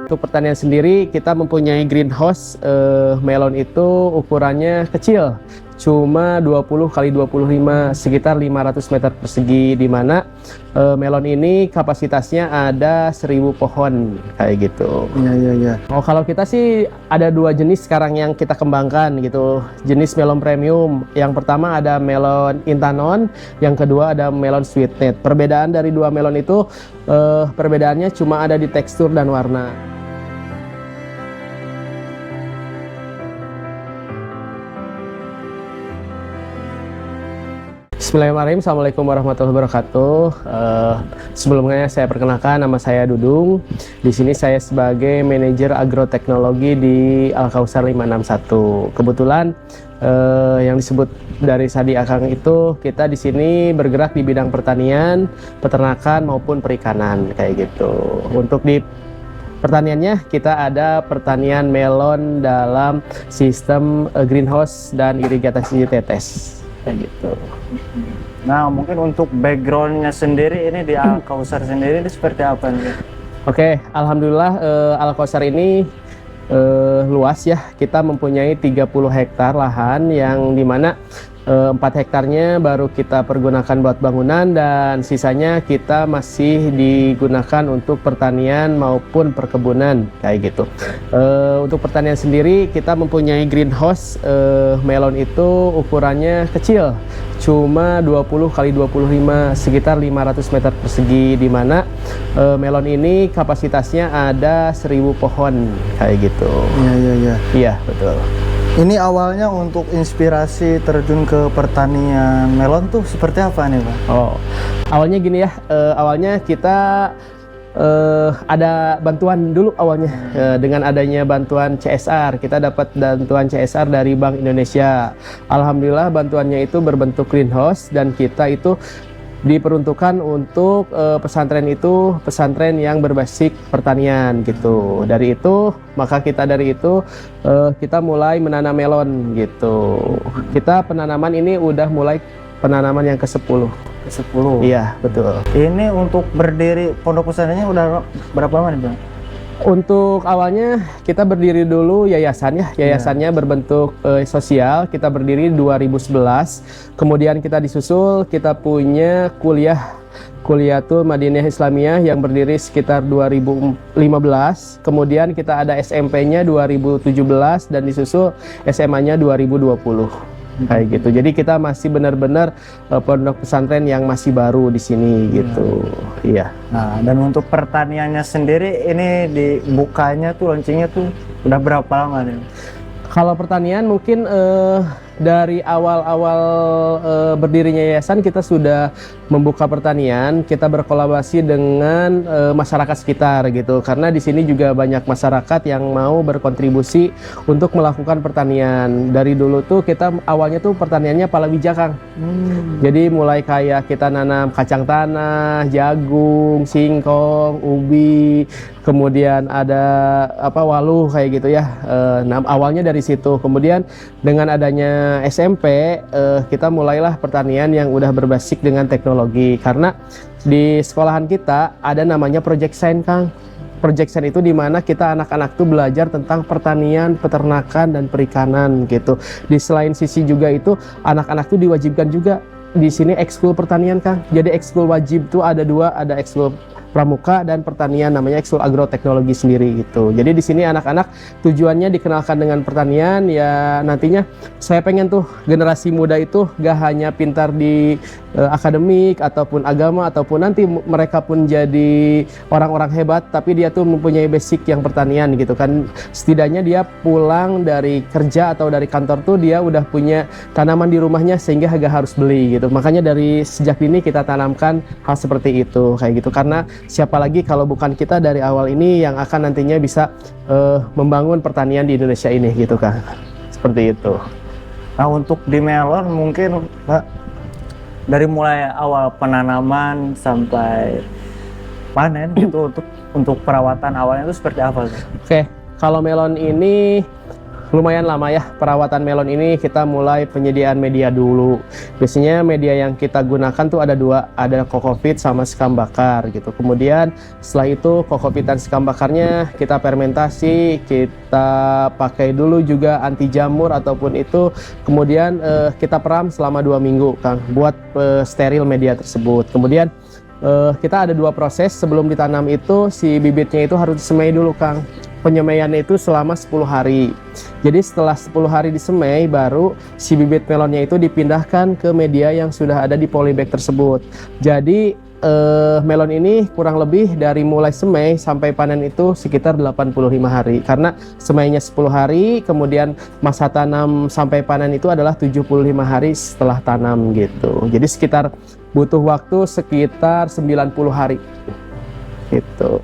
Untuk pertanian sendiri kita mempunyai greenhouse. Melon itu ukurannya kecil, cuma 20 kali 25, sekitar 500 meter persegi, di mana melon ini kapasitasnya ada 1000 pohon kayak gitu. Iya. Oh, kalau kita sih ada dua jenis sekarang yang kita kembangkan gitu, jenis melon premium. Yang pertama ada melon Intanon, yang kedua ada melon Sweetnet. Perbedaan dari dua melon itu perbedaannya cuma ada di tekstur dan warna. Bismillahirrahmanirrahim. Assalamualaikum warahmatullahi wabarakatuh. Sebelumnya saya perkenalkan, nama saya Dudung. Di sini saya sebagai manajer agroteknologi di Al-Kausar 561. Kebetulan yang disebut dari Sadi Akang itu, kita di sini bergerak di bidang pertanian, peternakan maupun perikanan kayak gitu. Untuk di pertaniannya kita ada pertanian melon dalam sistem greenhouse dan irigasi tetes kayak gitu. Nah, mungkin untuk backgroundnya sendiri ini di Al-Kausar sendiri ini seperti apa nih? Oke, alhamdulillah Al-Kausar ini luas ya. Kita mempunyai 30 hektar lahan yang dimana 4 hektarnya baru kita pergunakan buat bangunan dan sisanya kita masih digunakan untuk pertanian maupun perkebunan kayak gitu. Untuk pertanian sendiri kita mempunyai greenhouse. Melon itu ukurannya kecil, cuma 20 kali 25, sekitar 500 meter persegi, di mana melon ini kapasitasnya ada 1000 pohon kayak gitu. Iya, betul. Ini awalnya untuk inspirasi terjun ke pertanian melon tuh seperti apa nih, Pak? Oh, awalnya gini ya, awalnya kita ada bantuan dulu awalnya. Dengan adanya bantuan CSR, kita dapat bantuan CSR dari Bank Indonesia. Alhamdulillah bantuannya itu berbentuk greenhouse dan kita itu diperuntukkan untuk pesantren yang berbasis pertanian gitu. Dari itu kita mulai menanam melon gitu. Kita penanaman ini udah mulai penanaman yang ke-10. Iya, betul. Ini untuk berdiri pondok pesantrennya udah berapa lama nih, Bang? Untuk awalnya kita berdiri dulu yayasannya berbentuk sosial. Kita berdiri 2011, kemudian kita disusul, kita punya Kuliatul Madinah Islamiyah yang berdiri sekitar 2015, kemudian kita ada SMP-nya 2017 dan disusul SMA-nya 2020. Kayak gitu. Jadi kita masih benar-benar pondok pesantren yang masih baru di sini gitu. Iya. Nah, dan untuk pertaniannya sendiri ini dibukanya tuh launchingnya tuh udah berapa lama nih? Kalau pertanian mungkin dari awal-awal berdirinya yayasan kita sudah membuka pertanian. Kita berkolaborasi dengan masyarakat sekitar gitu, karena di sini juga banyak masyarakat yang mau berkontribusi untuk melakukan pertanian. Dari dulu tuh kita awalnya tuh pertaniannya palawija, Kang. Jadi mulai kayak kita nanam kacang tanah, jagung, singkong, ubi, kemudian ada waluh kayak gitu ya. Awalnya dari situ. Kemudian dengan adanya SMP, kita mulailah pertanian yang udah berbasis dengan teknologi, karena di sekolahan kita ada namanya Project Science, Kang. Project Science itu dimana kita anak-anak tuh belajar tentang pertanian, peternakan, dan perikanan gitu. Di selain sisi juga itu anak-anak tuh diwajibkan juga di sini ekskul pertanian, Kang. Jadi ekskul wajib tuh ada dua, ada ekskul pramuka dan pertanian, namanya ekskul agroteknologi sendiri gitu. Jadi di sini anak-anak tujuannya dikenalkan dengan pertanian ya. Nantinya saya pengen tuh generasi muda itu gak hanya pintar di akademik ataupun agama, ataupun nanti mereka pun jadi orang-orang hebat, tapi dia tuh mempunyai basic yang pertanian gitu kan. Setidaknya dia pulang dari kerja atau dari kantor tuh dia udah punya tanaman di rumahnya sehingga gak harus beli gitu. Makanya dari sejak dini kita tanamkan hal seperti itu kayak gitu, karena siapa lagi kalau bukan kita dari awal ini yang akan nantinya bisa membangun pertanian di Indonesia ini gitu, Kang. Seperti itu. Nah, untuk di melon mungkin, Pak, dari mulai awal penanaman sampai panen itu untuk perawatan awalnya itu seperti apa? Oke, kalau melon ini lumayan lama ya perawatan melon ini. Kita mulai penyediaan media dulu. Biasanya media yang kita gunakan tuh ada dua, ada kokopit sama sekam bakar gitu. Kemudian setelah itu kokopit dan sekam bakarnya kita fermentasi, kita pakai dulu juga anti jamur ataupun itu. Kemudian kita peram selama 2 minggu Kang buat steril media tersebut. Kemudian kita ada 2 proses sebelum ditanam itu. Si bibitnya itu harus disemai dulu Kang. Penyemaiannya itu selama 10 hari. Jadi setelah 10 hari disemai, baru si bibit melonnya itu dipindahkan ke media yang sudah ada di polybag tersebut. Jadi melon ini kurang lebih dari mulai semai sampai panen itu sekitar 85 hari. Karena semainya 10 hari, kemudian masa tanam sampai panen itu adalah 75 hari setelah tanam gitu. Jadi sekitar butuh waktu sekitar 90 hari gitu.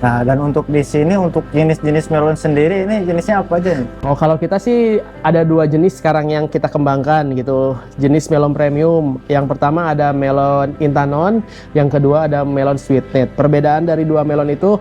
Nah, dan untuk di sini untuk jenis-jenis melon sendiri ini jenisnya apa aja nih? Oh, kalau kita sih ada 2 jenis sekarang yang kita kembangkan gitu. Jenis melon premium. Yang pertama ada melon Intanon, yang kedua ada melon Sweetnet. Perbedaan dari 2 melon itu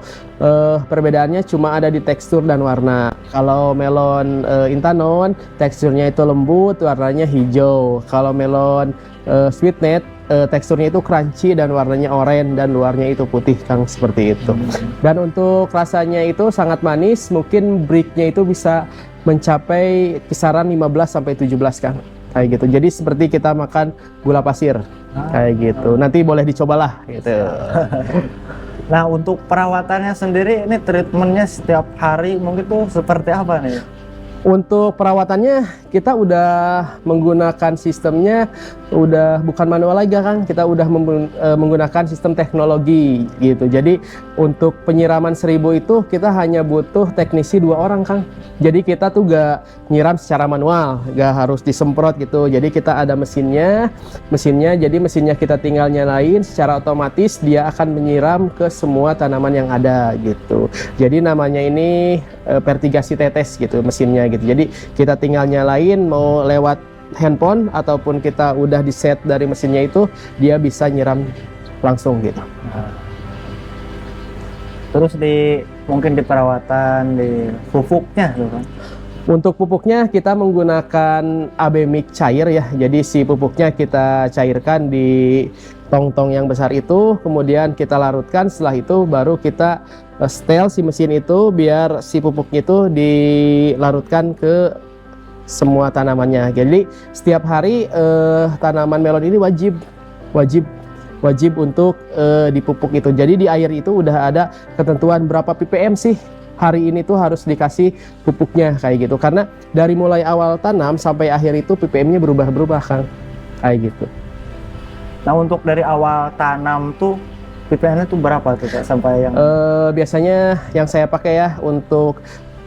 perbedaannya cuma ada di tekstur dan warna. Kalau melon Intanon teksturnya itu lembut, warnanya hijau. Kalau melon Sweetnet teksturnya itu crunchy dan warnanya oranye dan luarnya itu putih Kang, seperti itu. Dan untuk rasanya itu sangat manis, mungkin breaknya itu bisa mencapai kisaran 15 sampai 17 Kang, kayak gitu. Jadi seperti kita makan gula pasir kayak gitu. Nanti boleh dicobalah gitu. Nah, untuk perawatannya sendiri ini treatmentnya setiap hari mungkin tuh seperti apa nih? Untuk perawatannya kita udah menggunakan sistemnya udah bukan manual lagi Kang, kita udah menggunakan sistem teknologi gitu. Jadi untuk penyiraman 1000 itu kita hanya butuh teknisi 2 orang Kang. Jadi kita tuh gak nyiram secara manual, gak harus disemprot gitu. Jadi kita ada mesinnya, jadi mesinnya kita tinggal nyalain, secara otomatis dia akan menyiram ke semua tanaman yang ada gitu. Jadi namanya ini vertigasi tetes gitu mesinnya gitu. Jadi kita tinggal nyalain, mau lewat handphone ataupun kita udah di set dari mesinnya itu, dia bisa nyiram langsung gitu. Terus mungkin di perawatan di pupuknya tuh kan? Untuk pupuknya kita menggunakan AB mix cair ya. Jadi si pupuknya kita cairkan di tong-tong yang besar itu, kemudian kita larutkan. Setelah itu baru kita setel si mesin itu biar si pupuknya itu dilarutkan ke semua tanamannya. Jadi setiap hari tanaman melon ini wajib untuk dipupuk itu. Jadi di air itu udah ada ketentuan berapa ppm sih hari ini tuh harus dikasih pupuknya kayak gitu. Karena dari mulai awal tanam sampai akhir itu ppm-nya berubah-berubah Kang, kayak gitu. Nah, untuk dari awal tanam tuh ppm-nya tuh berapa tuh Kak, sampai yang biasanya yang saya pakai ya untuk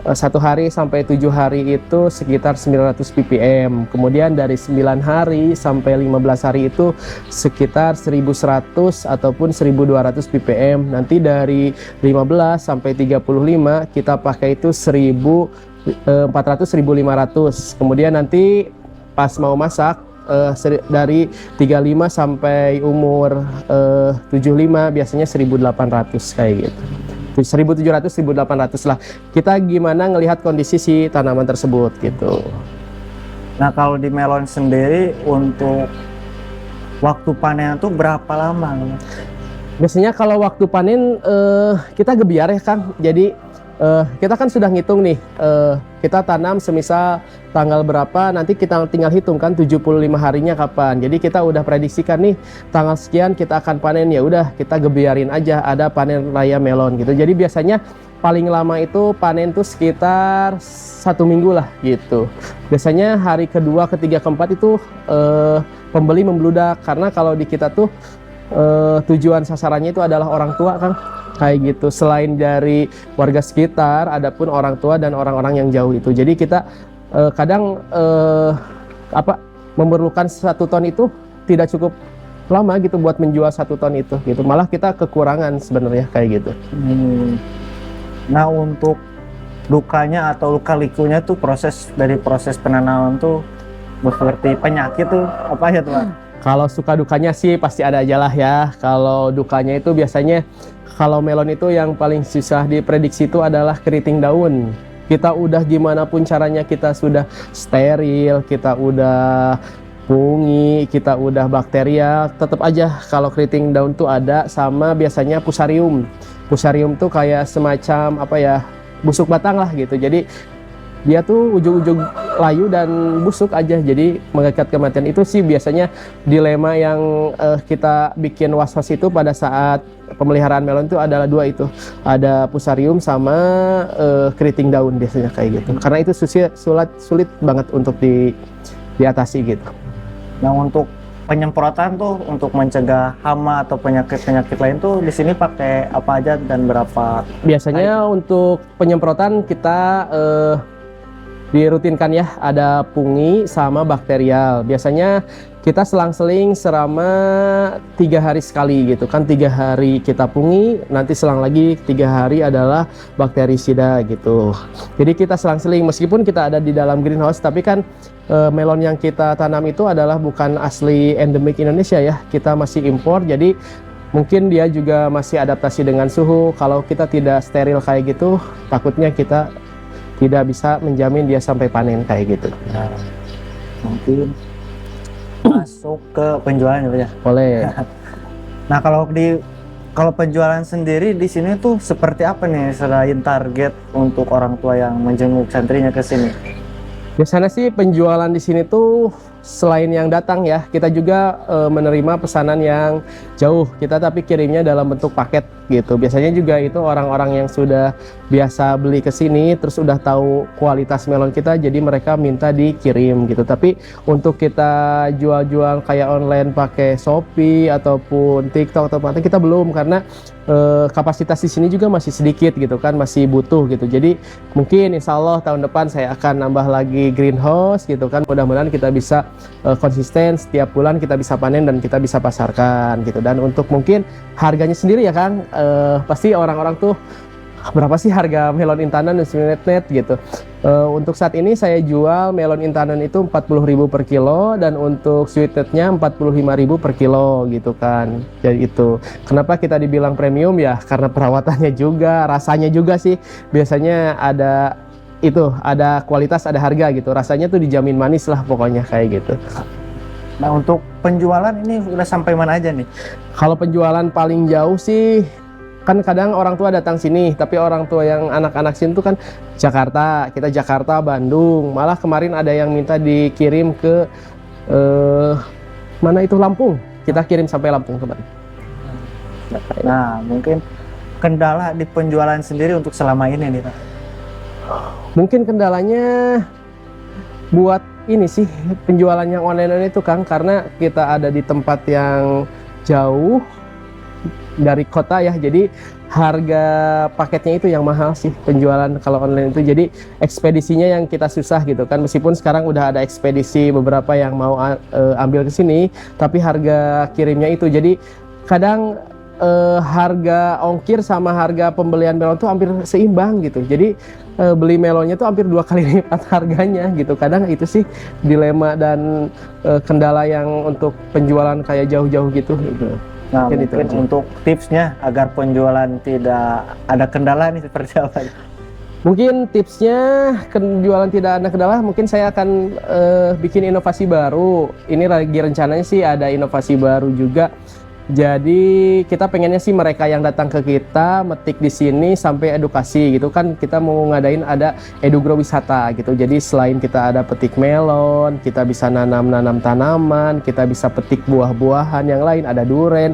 1 hari sampai 7 hari itu sekitar 900 ppm. Kemudian dari 9 hari sampai 15 hari itu sekitar 1100 ataupun 1200 ppm. Nanti dari 15 sampai 35 kita pakai itu 1400 1500. Kemudian nanti pas mau masak dari 35 sampai umur 75 biasanya 1800 kayak gitu. 1700 1800 lah. Kita gimana ngelihat kondisi si tanaman tersebut gitu. Nah, kalau di melon sendiri untuk waktu panen itu berapa lama? Biasanya kalau waktu panen kita gebiar ya Kang. Jadi kita kan sudah ngitung nih, kita tanam semisal tanggal berapa, nanti kita tinggal hitung kan 75 harinya kapan. Jadi kita udah prediksikan nih tanggal sekian kita akan panen, ya udah kita gebiarin aja ada panen raya melon gitu. Jadi biasanya paling lama itu panen tuh sekitar 1 minggu lah gitu. Biasanya hari kedua, ketiga, keempat itu pembeli membludak, karena kalau di kita tuh tujuan sasarannya itu adalah orang tua Kang, kayak gitu. Selain dari warga sekitar, adapun orang tua dan orang-orang yang jauh itu. Jadi kita kadang memerlukan 1 ton itu tidak cukup lama gitu buat menjual 1 ton itu gitu. Malah kita kekurangan sebenarnya kayak gitu. Nah, untuk lukanya atau luka-likunya tuh proses penanaman tuh seperti penyakit tuh apa ya teman? Kalau suka dukanya sih pasti ada aja lah ya. Kalau dukanya itu biasanya kalau melon itu yang paling susah diprediksi itu adalah keriting daun. Kita udah gimana pun caranya, kita sudah steril, kita udah fungi, kita udah bakterial, tetap aja kalau keriting daun tuh ada sama biasanya fusarium. Fusarium tuh kayak semacam apa ya, busuk batang lah gitu. Jadi dia tuh ujung-ujung layu dan busuk aja, jadi mengikat kematian. Itu sih biasanya dilema yang kita bikin was-was itu pada saat pemeliharaan melon itu adalah dua itu, ada fusarium sama keriting daun biasanya kayak gitu, karena itu sulit banget untuk diatasi gitu. Nah, untuk penyemprotan tuh untuk mencegah hama atau penyakit-penyakit lain tuh di sini pakai apa aja dan berapa? Biasanya untuk penyemprotan kita dirutinkan ya, ada fungi sama bakterial. Biasanya kita selang-seling selama 3 hari sekali gitu kan, 3 hari kita fungi, nanti selang lagi 3 hari adalah bakterisida gitu. Jadi kita selang-seling, meskipun kita ada di dalam greenhouse, tapi kan melon yang kita tanam itu adalah bukan asli endemik Indonesia ya, kita masih impor, jadi mungkin dia juga masih adaptasi dengan suhu. Kalau kita tidak steril kayak gitu, takutnya kita tidak bisa menjamin dia sampai panen kayak gitu. Nah, mungkin masuk ke penjualan ya, ya. Boleh. Nah, kalau penjualan sendiri di sini tuh seperti apa nih selain target untuk orang tua yang menjenguk santrinya ke sini? Biasanya sih penjualan di sini tuh selain yang datang ya, kita juga menerima pesanan yang jauh. Kita tapi kirimnya dalam bentuk paket gitu. Biasanya juga itu orang-orang yang sudah biasa beli ke sini, terus udah tahu kualitas melon kita, jadi mereka minta dikirim gitu. Tapi untuk kita jual-jual kayak online pakai Shopee ataupun TikTok atau apa, kita belum, karena kapasitas di sini juga masih sedikit gitu kan, masih butuh gitu. Jadi mungkin insya Allah tahun depan saya akan nambah lagi greenhouse gitu kan. Mudah-mudahan kita bisa konsisten, setiap bulan kita bisa panen dan kita bisa pasarkan gitu. Dan untuk mungkin harganya sendiri ya Kang, pasti orang-orang tuh berapa sih harga melon intanan dan sweet net gitu. Untuk saat ini saya jual melon intanan itu 40.000 per kilo, dan untuk sweet netnya 45.000 per kilo gitu kan. Jadi itu kenapa kita dibilang premium ya, karena perawatannya juga, rasanya juga sih biasanya ada kualitas, ada harga gitu. Rasanya tuh dijamin manis lah pokoknya kayak gitu. Nah, untuk penjualan ini udah sampai mana aja nih? Kalau penjualan paling jauh sih, kan kadang orang tua datang sini, tapi orang tua yang anak-anak sini tuh kan Jakarta, kita Jakarta, Bandung. Malah kemarin ada yang minta dikirim ke mana itu, Lampung. Kita kirim sampai Lampung kemarin. Nah, mungkin kendala di penjualan sendiri untuk selama ini nih, Pak. Mungkin kendalanya buat ini sih, penjualan yang online itu Kang, karena kita ada di tempat yang jauh dari kota ya, jadi harga paketnya itu yang mahal sih penjualan kalau online itu. Jadi ekspedisinya yang kita susah gitu kan, meskipun sekarang udah ada ekspedisi beberapa yang mau ambil ke sini, tapi harga kirimnya itu, jadi kadang harga ongkir sama harga pembelian melon tuh hampir seimbang gitu. Jadi beli melonnya tuh hampir 2 kali lipat harganya gitu. Kadang itu sih dilema dan kendala yang untuk penjualan kayak jauh-jauh gitu. Nah, mungkin untuk tipsnya agar penjualan tidak ada kendala nih seperti apa? Mungkin tipsnya penjualan tidak ada kendala, mungkin saya akan bikin inovasi baru. Ini lagi rencananya sih ada inovasi baru juga. Jadi kita pengennya sih mereka yang datang ke kita metik di sini sampai edukasi gitu kan. Kita mau ngadain ada edugro wisata gitu. Jadi selain kita ada petik melon, kita bisa nanam tanaman, kita bisa petik buah-buahan yang lain, ada duren,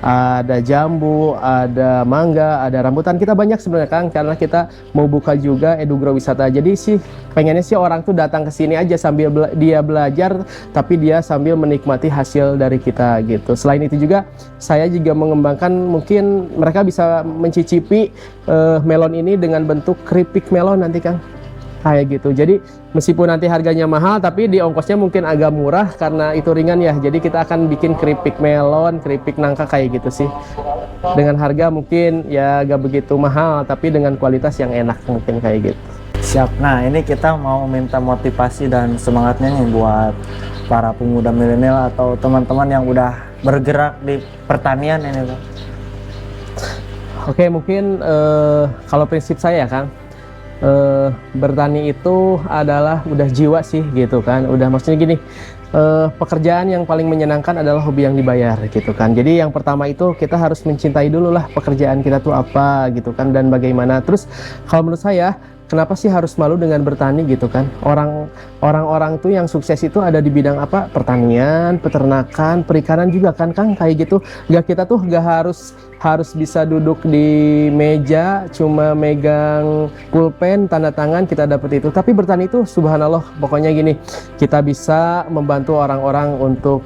ada jambu, ada mangga, ada rambutan. Kita banyak sebenarnya Kang, karena kita mau buka juga edugro wisata. Jadi sih pengennya sih orang tuh datang ke sini aja sambil dia belajar, tapi dia sambil menikmati hasil dari kita gitu. Selain itu juga saya juga mengembangkan, mungkin mereka bisa mencicipi melon ini dengan bentuk keripik melon nanti Kang, kayak gitu. Jadi meskipun nanti harganya mahal, tapi di ongkosnya mungkin agak murah karena itu ringan ya. Jadi kita akan bikin keripik melon, keripik nangka kayak gitu sih, dengan harga mungkin ya gak begitu mahal, tapi dengan kualitas yang enak mungkin kayak gitu. Siap. Nah, ini kita mau minta motivasi dan semangatnya nih buat para pemuda milenial atau teman-teman yang udah bergerak di pertanian ini, Pak. Oke, mungkin kalau prinsip saya Kang, bertani itu adalah udah jiwa sih gitu kan. Udah maksudnya gini, pekerjaan yang paling menyenangkan adalah hobi yang dibayar gitu kan. Jadi yang pertama itu kita harus mencintai dulu lah pekerjaan kita tuh apa gitu kan, dan bagaimana. Terus kalau menurut saya, kenapa sih harus malu dengan bertani gitu kan? Orang-orang tuh yang sukses itu ada di bidang apa? Pertanian, peternakan, perikanan juga kan Kang, kayak gitu. Kita tuh gak harus bisa duduk di meja cuma megang pulpen tanda tangan kita dapat itu. Tapi bertani itu subhanallah, pokoknya gini, kita bisa membantu orang-orang untuk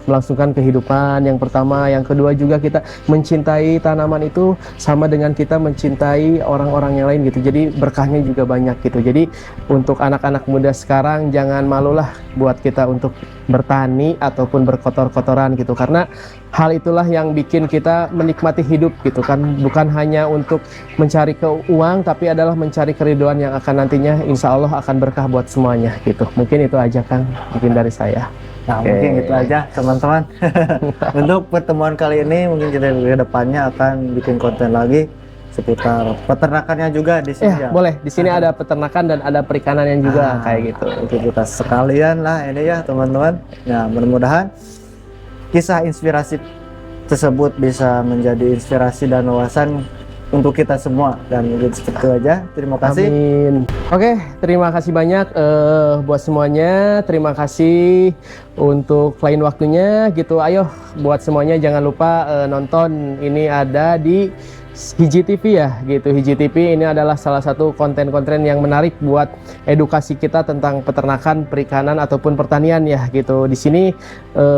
melangsungkan kehidupan yang pertama. Yang kedua juga kita mencintai tanaman itu sama dengan kita mencintai orang-orang yang lain gitu. Jadi berkahnya juga banyak gitu. Jadi untuk anak-anak muda sekarang, jangan malulah buat kita untuk bertani ataupun berkotor-kotoran gitu, karena hal itulah yang bikin kita menikmati hidup gitu kan. Bukan hanya untuk mencari uang, tapi adalah mencari keriduan yang akan nantinya insya Allah akan berkah buat semuanya gitu. Mungkin itu aja Kang, mungkin dari saya. Nah, mungkin itu aja teman-teman. Untuk pertemuan kali ini mungkin kita ke depannya akan bikin konten lagi seputar peternakannya juga di sini ya. Boleh, di sini ada peternakan dan ada perikanan yang juga kayak gitu. Untuk kita sekalian lah ini ya teman-teman. Ya, mudah-mudahan kisah inspirasi tersebut bisa menjadi inspirasi dan wawasan untuk kita semua, dan mungkin seperti itu aja. Terima kasih. Amin. Oke, terima kasih banyak buat semuanya. Terima kasih untuk lain waktunya gitu. Ayo buat semuanya jangan lupa nonton, ini ada di Hiji TV ya gitu. Hiji TV ini adalah salah satu konten-konten yang menarik buat edukasi kita tentang peternakan, perikanan ataupun pertanian ya gitu. Di sini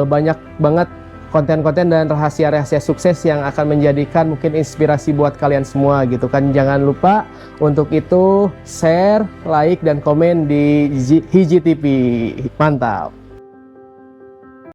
banyak banget konten-konten dan rahasia-rahasia sukses yang akan menjadikan mungkin inspirasi buat kalian semua gitu kan. Jangan lupa untuk itu share, like dan komen di Hiji TV. Mantap.